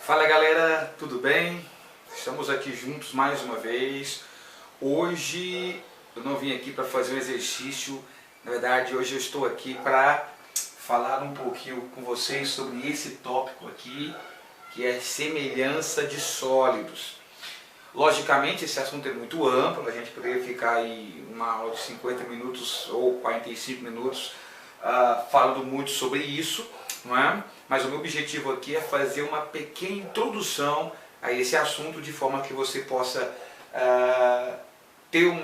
Fala galera, tudo bem? Estamos aqui juntos mais uma vez. Hoje eu não vim aqui para fazer um exercício, na verdade hoje eu estou aqui para falar um pouquinho com vocês sobre esse tópico aqui, que é semelhança de sólidos. Logicamente esse assunto é muito amplo, a gente poderia ficar aí uma aula de 50 minutos ou 45 minutos falando muito sobre isso, não é? Mas o meu objetivo aqui é fazer uma pequena introdução a esse assunto de forma que você possa ter um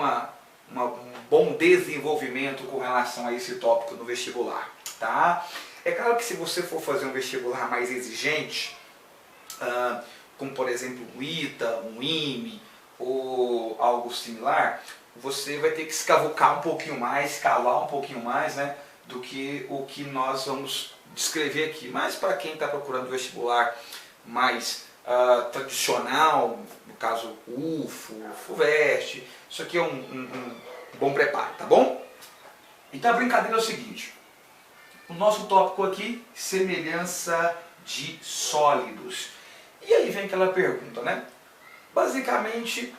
bom desenvolvimento com relação a esse tópico no vestibular, tá? É claro que se você for fazer um vestibular mais exigente, como por exemplo um ITA, um IME ou algo similar, você vai ter que escavucar um pouquinho mais, cavar um pouquinho mais, né, do que o que nós vamos descrever aqui. Mas para quem está procurando vestibular mais tradicional, no caso UFO, FUVEST, isso aqui é um bom preparo, tá bom? Então a brincadeira é o seguinte, o nosso tópico aqui, semelhança de sólidos. E aí vem aquela pergunta, né? Basicamente,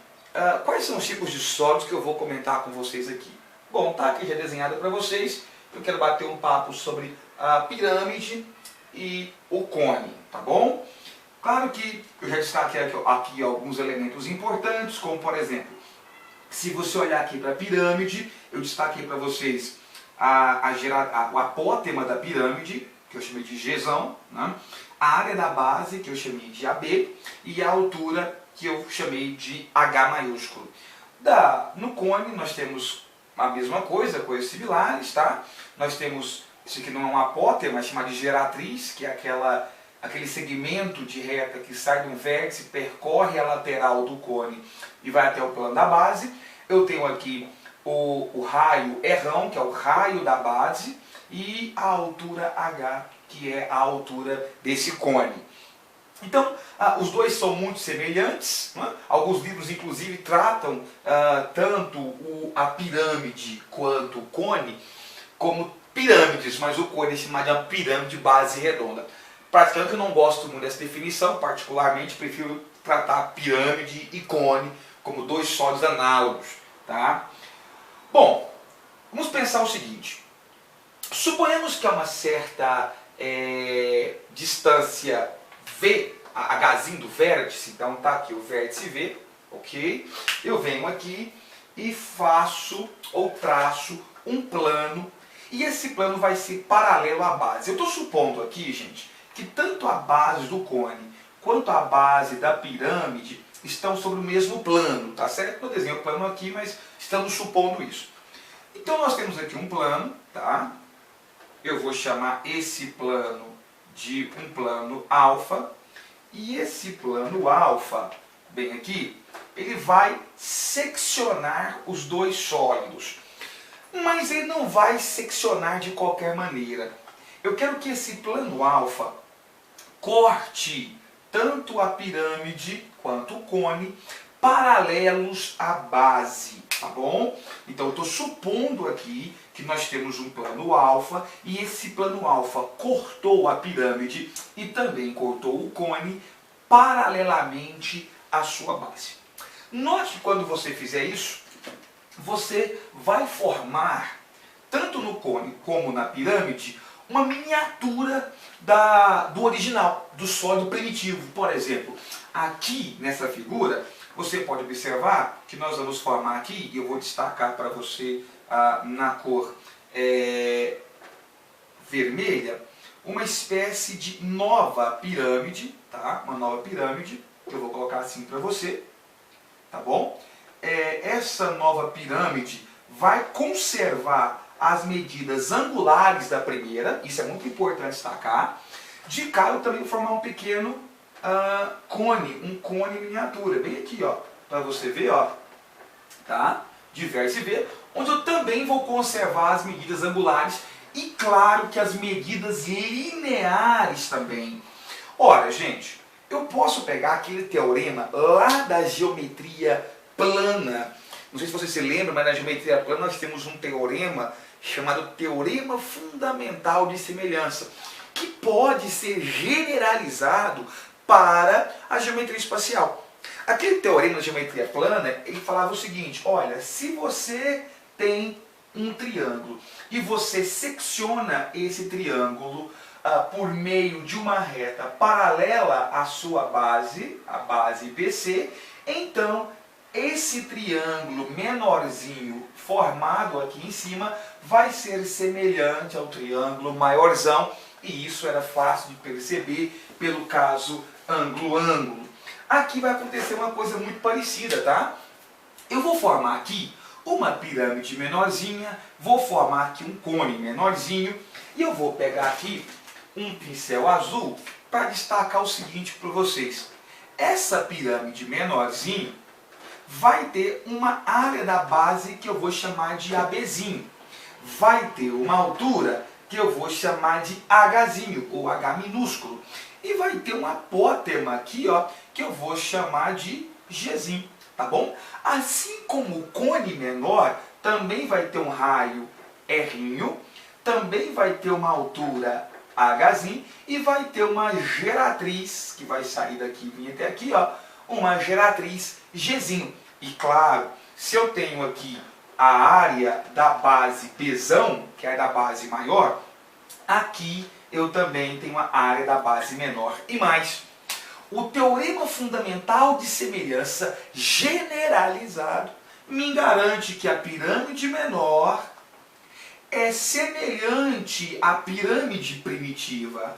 quais são os tipos de sólidos que eu vou comentar com vocês aqui? Bom, tá aqui já desenhado para vocês. Eu quero bater um papo sobre a pirâmide e o cone, tá bom? Claro que eu já destaquei aqui alguns elementos importantes, como por exemplo, se você olhar aqui para a pirâmide, eu destaquei para vocês o apótema da pirâmide, que eu chamei de Gzão, né? A área da base, que eu chamei de AB, e a altura, que eu chamei de H maiúsculo. No cone nós temos a mesma coisa, coisas similares, tá? Nós temos, isso aqui não é um apótema, é chamado de geratriz, que é aquele segmento de reta que sai de um vértice, percorre a lateral do cone e vai até o plano da base. Eu tenho aqui o raio Rão, que é o raio da base, e a altura H, que é a altura desse cone. Então, os dois são muito semelhantes, né? Alguns livros inclusive tratam tanto a pirâmide quanto o cone como pirâmides, mas o cone é chamado de uma pirâmide de base redonda. Praticamente eu não gosto muito dessa definição, particularmente prefiro tratar pirâmide e cone como dois sólidos análogos, tá? Bom, vamos pensar o seguinte, suponhamos que há uma certa distância V, Hzinho do vértice, então tá aqui o vértice V, ok? Eu venho aqui e faço ou traço um plano e esse plano vai ser paralelo à base. Eu estou supondo aqui, gente, que tanto a base do cone quanto a base da pirâmide estão sobre o mesmo plano, tá certo? Eu desenho o plano aqui, mas estamos supondo isso. Então nós temos aqui um plano, tá? Eu vou chamar esse plano de um plano alfa. E esse plano alfa, bem aqui, ele vai seccionar os dois sólidos. Mas ele não vai seccionar de qualquer maneira. Eu quero que esse plano alfa corte tanto a pirâmide quanto o cone paralelos à base, tá bom? Então eu estou supondo aqui que nós temos um plano alfa e esse plano alfa cortou a pirâmide e também cortou o cone paralelamente à sua base. Note que quando você fizer isso, você vai formar, tanto no cone como na pirâmide, uma miniatura do original, do sólido primitivo. Por exemplo, aqui nessa figura, você pode observar que nós vamos formar aqui, e eu vou destacar para você na cor vermelha, uma espécie de nova pirâmide, tá? Uma nova pirâmide, que eu vou colocar assim para você, tá bom? Essa nova pirâmide vai conservar as medidas angulares da primeira, isso é muito importante destacar. De cara eu também vou formar um pequeno cone, um cone miniatura, bem aqui, ó, para você ver, ó, tá? De vértice V, onde eu também vou conservar as medidas angulares e claro que as medidas lineares também. Ora, gente, eu posso pegar aquele teorema lá da geometria plana. Não sei se você se lembra, mas na geometria plana nós temos um teorema chamado Teorema Fundamental de Semelhança, que pode ser generalizado para a geometria espacial. Aquele teorema da geometria plana, ele falava o seguinte, olha, se você tem um triângulo e você secciona esse triângulo por meio de uma reta paralela à sua base, a base BC, então esse triângulo menorzinho formado aqui em cima vai ser semelhante ao triângulo maiorzão, e isso era fácil de perceber pelo caso ângulo-ângulo. Aqui vai acontecer uma coisa muito parecida, tá? Eu vou formar aqui uma pirâmide menorzinha, vou formar aqui um cone menorzinho, e eu vou pegar aqui um pincel azul para destacar o seguinte para vocês. Essa pirâmide menorzinha vai ter uma área da base que eu vou chamar de ABzinho. Vai ter uma altura que eu vou chamar de Hzinho, ou H minúsculo. E vai ter um apótema aqui, ó, que eu vou chamar de Gzinho, tá bom? Assim como o cone menor também vai ter um raio Rinho, também vai ter uma altura Hzinho e vai ter uma geratriz, que vai sair daqui e vir até aqui, ó, uma geratriz Gzinho. E claro, se eu tenho aqui a área da base Bzão, que é a da base maior, aqui eu também tenho a área da base menor. E mais, o teorema fundamental de semelhança generalizado me garante que a pirâmide menor é semelhante à pirâmide primitiva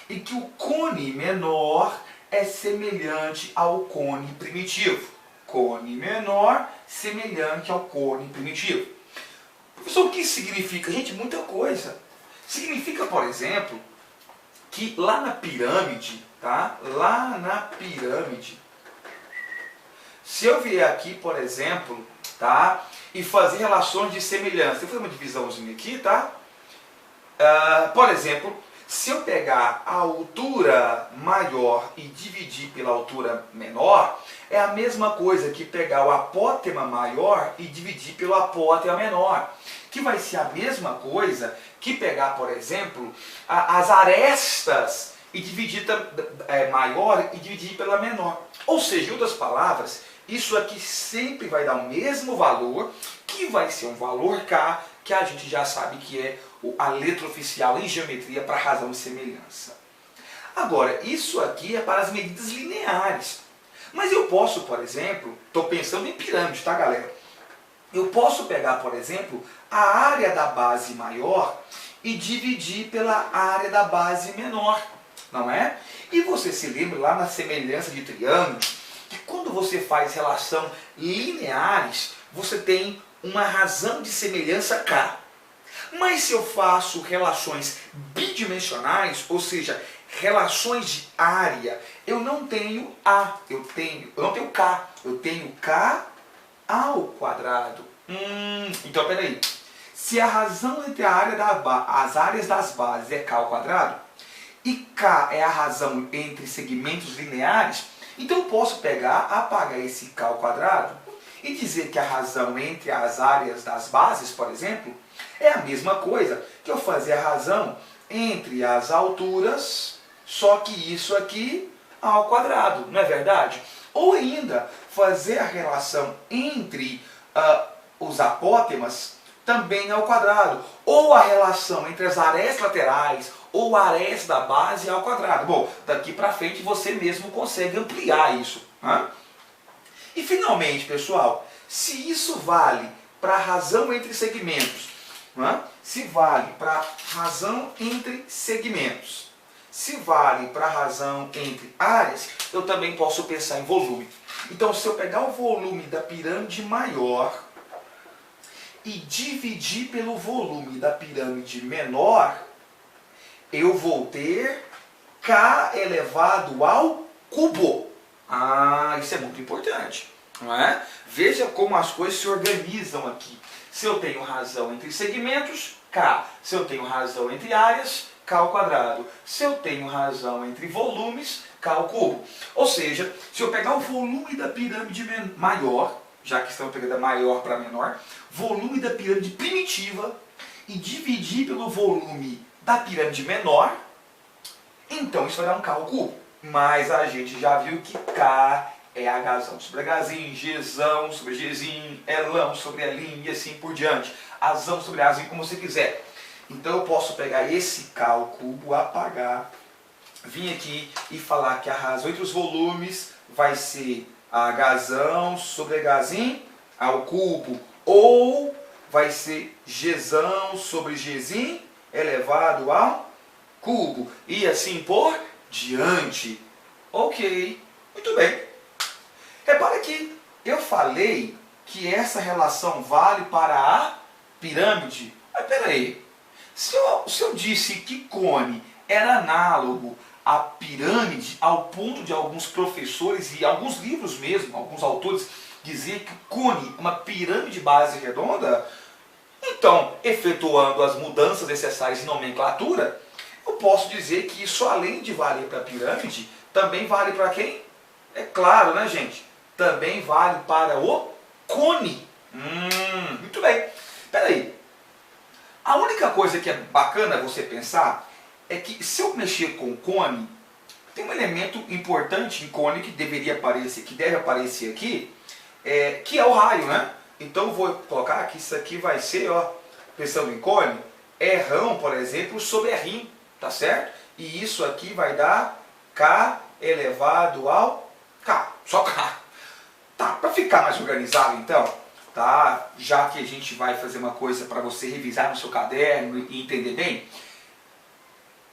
e que o cone menor é semelhante ao cone primitivo. Cone menor semelhante ao cone primitivo. Professor, o que isso significa? Gente, muita coisa. Significa, por exemplo, que lá na pirâmide, tá? Lá na pirâmide, se eu vier aqui, por exemplo, tá? E fazer relações de semelhança, eu vou fazer uma divisãozinha aqui, tá? Por exemplo, se eu pegar a altura maior e dividir pela altura menor, é a mesma coisa que pegar o apótema maior e dividir pelo apótema menor. Que vai ser a mesma coisa que pegar, por exemplo, as arestas e dividir maior e dividir pela menor. Ou seja, em outras palavras, isso aqui sempre vai dar o mesmo valor, que vai ser um valor K, que a gente já sabe que é a letra oficial em geometria para razão de semelhança. Agora, isso aqui é para as medidas lineares. Mas eu posso, por exemplo, estou pensando em pirâmide, tá, galera? Eu posso pegar, por exemplo, a área da base maior e dividir pela área da base menor, não é? E você se lembra lá na semelhança de triângulo, que quando você faz relação lineares, você tem uma razão de semelhança K. Mas se eu faço relações bidimensionais, ou seja, relações de área, eu não tenho A, eu não tenho K, eu tenho K ao quadrado. Então, peraí. Se a razão entre as áreas das bases é K ao quadrado, e K é a razão entre segmentos lineares, então eu posso apagar esse K ao quadrado e dizer que a razão entre as áreas das bases, por exemplo, é a mesma coisa que eu fazer a razão entre as alturas, só que isso aqui ao quadrado, não é verdade? Ou ainda, fazer a relação entre os apótemas também ao quadrado, ou a relação entre as arestas laterais ou a aresta da base ao quadrado. Bom, daqui para frente você mesmo consegue ampliar isso. Né? E finalmente, pessoal, se isso vale para a razão entre segmentos, né? Se vale para a razão entre segmentos, se vale para a razão entre áreas, eu também posso pensar em volume. Então, se eu pegar o volume da pirâmide maior e dividir pelo volume da pirâmide menor, eu vou ter K elevado ao cubo. Isso é muito importante, não é? Veja como as coisas se organizam aqui. Se eu tenho razão entre segmentos, K. Se eu tenho razão entre áreas, K ao quadrado. Se eu tenho razão entre volumes, K ao cubo. Ou seja, se eu pegar o volume da pirâmide maior, já que estamos pegando da maior para menor, volume da pirâmide primitiva e dividir pelo volume da pirâmide menor, então isso vai dar um K ao cubo. mas a gente já viu que K é Hzão sobre Hzinho, Gzão sobre Gzinho, Lão sobre Linho e assim por diante. Azão sobre Azinho, como você quiser. Então eu posso pegar esse K ao cubo, apagar, vir aqui e falar que a razão entre os volumes vai ser Hzão sobre Hzinho ao cubo, ou vai ser Gzão sobre Gzinho elevado ao cubo, e assim por diante. Ok, muito bem. Repara que eu falei que essa relação vale para a pirâmide. Mas peraí, se eu disse que cone era análogo à pirâmide, ao ponto de alguns professores e alguns livros mesmo, alguns autores, dizer que o cone é uma pirâmide base redonda, então, efetuando as mudanças necessárias em nomenclatura, eu posso dizer que isso, além de valer para a pirâmide, também vale para quem? É claro, né, gente? Também vale para o cone. Muito bem. Peraí. A única coisa que é bacana você pensar é que se eu mexer com cone, tem um elemento importante em cone que deveria aparecer, que deve aparecer aqui, que é o raio, né? Então eu vou colocar que isso aqui vai ser, ó, pensando em cone, Rão, por exemplo, sobre Rim, tá certo? E isso aqui vai dar K elevado ao K, só K. Tá, para ficar mais organizado então, tá? Já que a gente vai fazer uma coisa para você revisar no seu caderno e entender bem,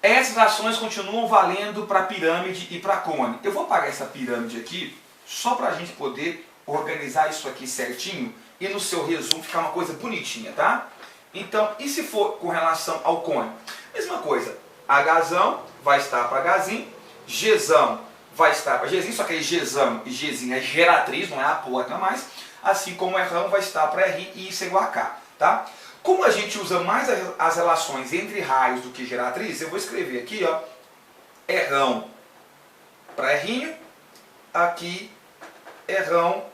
essas ações continuam valendo para pirâmide e para cone. Eu vou apagar essa pirâmide aqui, só para a gente poder organizar isso aqui certinho e no seu resumo ficar uma coisa bonitinha, tá? Então, e se for com relação ao cone? Mesma coisa, Hzão vai estar para Hzinho, Gzão vai estar para Gzinho, só que aí Gzão e Gzinho é geratriz, não é a porta mais, assim como Rão vai estar para R e isso é igual a K, tá? Como a gente usa mais as relações entre raios do que geratriz, eu vou escrever aqui, ó, Rão para Rinho, aqui Rão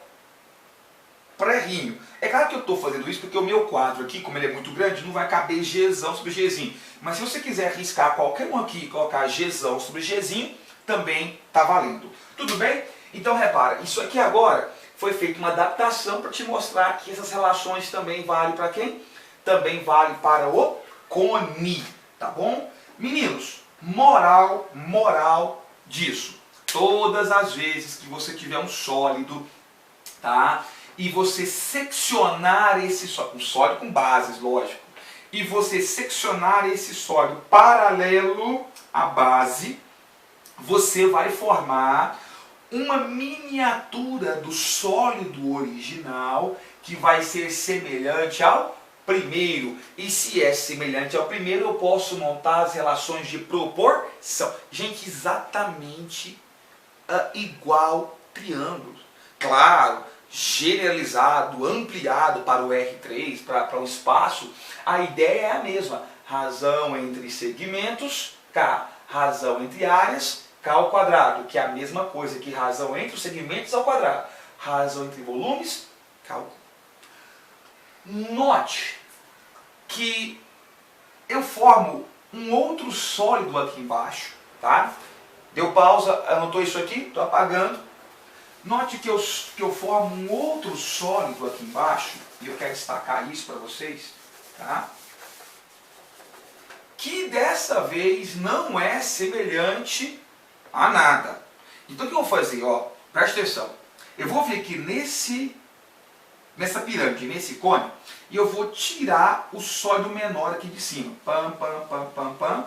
para Rinho. É claro que eu estou fazendo isso porque o meu quadro aqui, como ele é muito grande, não vai caber Gzão sobre Gzinho. Mas se você quiser arriscar qualquer um aqui e colocar Gzão sobre Gzinho, também está valendo. Tudo bem? Então repara, isso aqui agora foi feita uma adaptação para te mostrar que essas relações também valem para quem? Também vale para o cone, tá bom? Meninos, moral disso. Todas as vezes que você tiver um sólido, tá? E você seccionar esse sólido, um sólido com bases, lógico, e você seccionar esse sólido paralelo à base, você vai formar uma miniatura do sólido original que vai ser semelhante ao primeiro. E se é semelhante ao primeiro, eu posso montar as relações de proporção. Gente, exatamente igual triângulos. Claro, generalizado, ampliado para o R3, para o espaço, a ideia é a mesma. Razão entre segmentos, K. Razão entre áreas, K ao quadrado, que é a mesma coisa que razão entre os segmentos ao quadrado. Razão entre volumes, K ao quadrado. Note que eu formo um outro sólido aqui embaixo, tá? Deu pausa, anotou isso aqui? Estou apagando. Note que eu formo um outro sólido aqui embaixo, e eu quero destacar isso para vocês, tá? Que dessa vez não é semelhante a nada. Então o que eu vou fazer? Ó, presta atenção. Eu vou vir aqui nessa pirâmide, nesse cone, e eu vou tirar o sólido menor aqui de cima. Pam, pam, pam, pam, pam.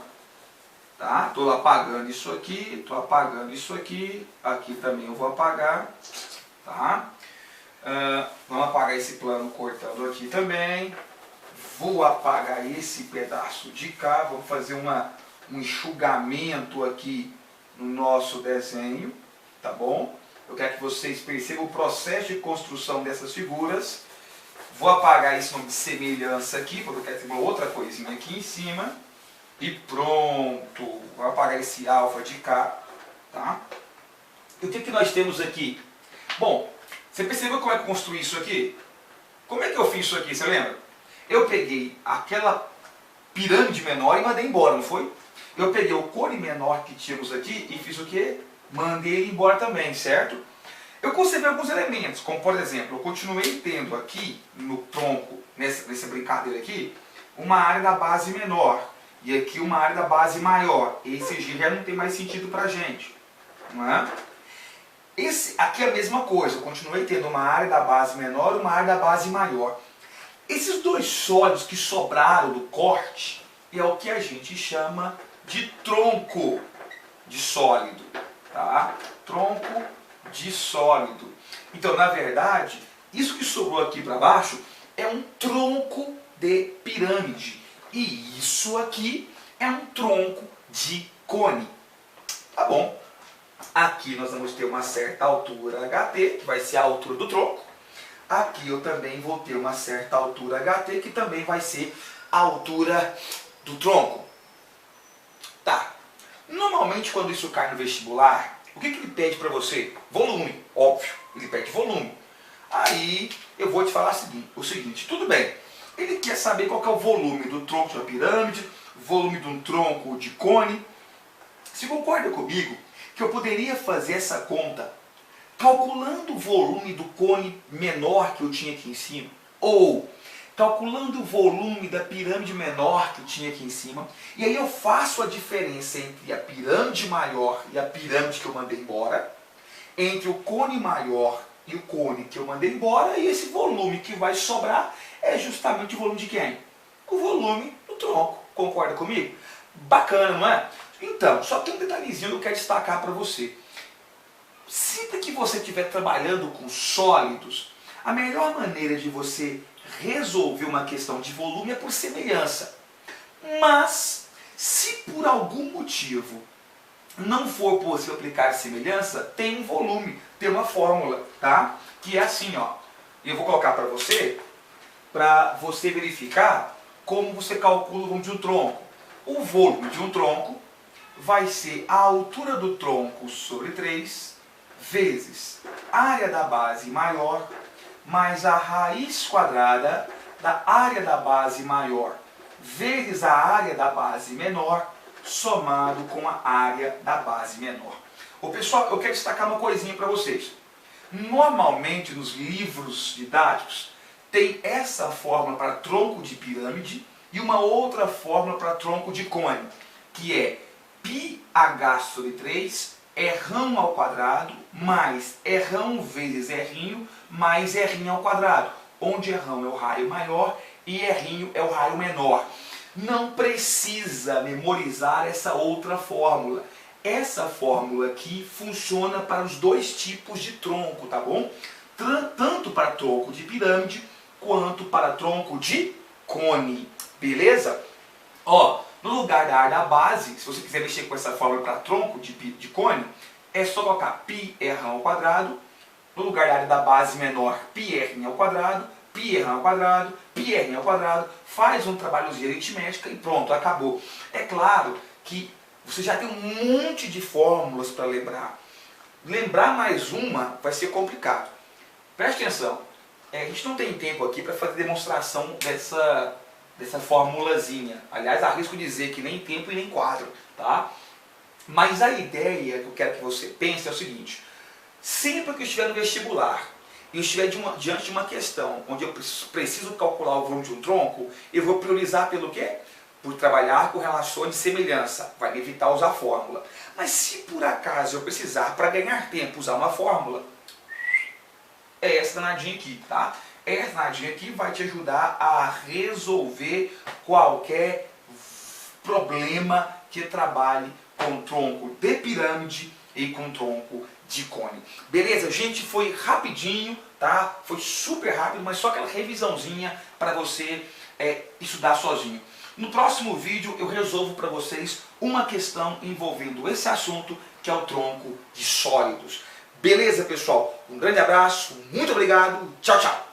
Tá? Estou apagando isso aqui, estou apagando isso aqui. Aqui também eu vou apagar. Tá? Vamos apagar esse plano cortando aqui também. Vou apagar esse pedaço de cá. Vamos fazer um enxugamento aqui no nosso desenho. Tá bom? Eu quero que vocês percebam o processo de construção dessas figuras. Vou apagar esse nome de semelhança aqui, porque eu quero ter uma outra coisinha aqui em cima. E pronto. Vou apagar esse alfa de cá. Tá? E o que nós temos aqui? Bom, você percebeu como é que eu construí isso aqui? Como é que eu fiz isso aqui, você lembra? Eu peguei aquela pirâmide menor e mandei embora, não foi? Eu peguei o cone menor que tínhamos aqui e fiz o quê? mandei ele embora também, certo? Eu conservei alguns elementos, como por exemplo, eu continuei tendo aqui no tronco, nessa brincadeira aqui, uma área da base menor e aqui uma área da base maior. Esse G já não tem mais sentido pra gente, não é? Esse aqui é a mesma coisa, eu continuei tendo uma área da base menor e uma área da base maior. Esses dois sólidos que sobraram do corte é o que a gente chama de tronco de sólido, tá? Tronco de sólido. Então, na verdade, isso que sobrou aqui para baixo é um tronco de pirâmide. E isso aqui é um tronco de cone. Tá bom? Aqui nós vamos ter uma certa altura HT, que vai ser a altura do tronco. Aqui eu também vou ter uma certa altura HT, que também vai ser a altura do tronco. Tá. Normalmente quando isso cai no vestibular, o que ele pede para você? Volume, óbvio, ele pede volume. Aí eu vou te falar o seguinte, tudo bem, ele quer saber qual que é o volume do tronco de uma pirâmide, volume de um tronco de cone. Você concorda comigo que eu poderia fazer essa conta calculando o volume do cone menor que eu tinha aqui em cima, ou calculando o volume da pirâmide menor que eu tinha aqui em cima, e aí eu faço a diferença entre a pirâmide maior e a pirâmide que eu mandei embora, entre o cone maior e o cone que eu mandei embora, e esse volume que vai sobrar é justamente o volume de quem? O volume do tronco. Concorda comigo? Bacana, não é? Então, só tem um detalhezinho que eu quero destacar para você. Sempre que você estiver trabalhando com sólidos, a melhor maneira de você resolver uma questão de volume é por semelhança. Mas, se por algum motivo não for possível aplicar semelhança, tem um volume, tem uma fórmula, tá? Que é assim, ó. Eu vou colocar para você verificar como você calcula o volume de um tronco. O volume de um tronco vai ser a altura do tronco sobre 3 vezes a área da base maior mais a raiz quadrada da área da base maior vezes a área da base menor somado com a área da base menor. Ô pessoal, eu quero destacar uma coisinha para vocês. Normalmente nos livros didáticos tem essa fórmula para tronco de pirâmide e uma outra fórmula para tronco de cone, que é πh sobre 3 R ao quadrado mais R vezes R mais R ao quadrado, onde R é o raio maior e R é o raio menor. Não precisa memorizar essa outra fórmula. Essa fórmula aqui funciona para os dois tipos de tronco, tá bom? Tanto para tronco de pirâmide quanto para tronco de cone, beleza? Ó, no lugar da área da base, se você quiser mexer com essa fórmula para tronco de cone, é só colocar πr ao quadrado, no lugar da área da base menor, πr ao quadrado, πr ao quadrado, πr ao quadrado, faz um trabalhozinho de aritmética e pronto, acabou. É claro que você já tem um monte de fórmulas para lembrar. Lembrar mais uma vai ser complicado. Preste atenção, a gente não tem tempo aqui para fazer demonstração dessa formulazinha. Aliás, arrisco dizer que nem tempo e nem quadro, tá? Mas a ideia que eu quero que você pense é o seguinte: sempre que eu estiver no vestibular e eu estiver diante de uma questão onde eu preciso calcular o volume de um tronco, eu vou priorizar pelo quê? Por trabalhar com relações de semelhança, vai me evitar usar fórmula. Mas se por acaso eu precisar, para ganhar tempo, usar uma fórmula, é essa danadinha aqui, tá? Essa danadinha aqui vai te ajudar a resolver qualquer problema que trabalhe com tronco de pirâmide e com tronco de cone. Beleza? Gente, foi rapidinho, tá? Foi super rápido, mas só aquela revisãozinha para você estudar sozinho. No próximo vídeo eu resolvo para vocês uma questão envolvendo esse assunto, que é o tronco de sólidos. Beleza, pessoal? Um grande abraço, muito obrigado, tchau, tchau!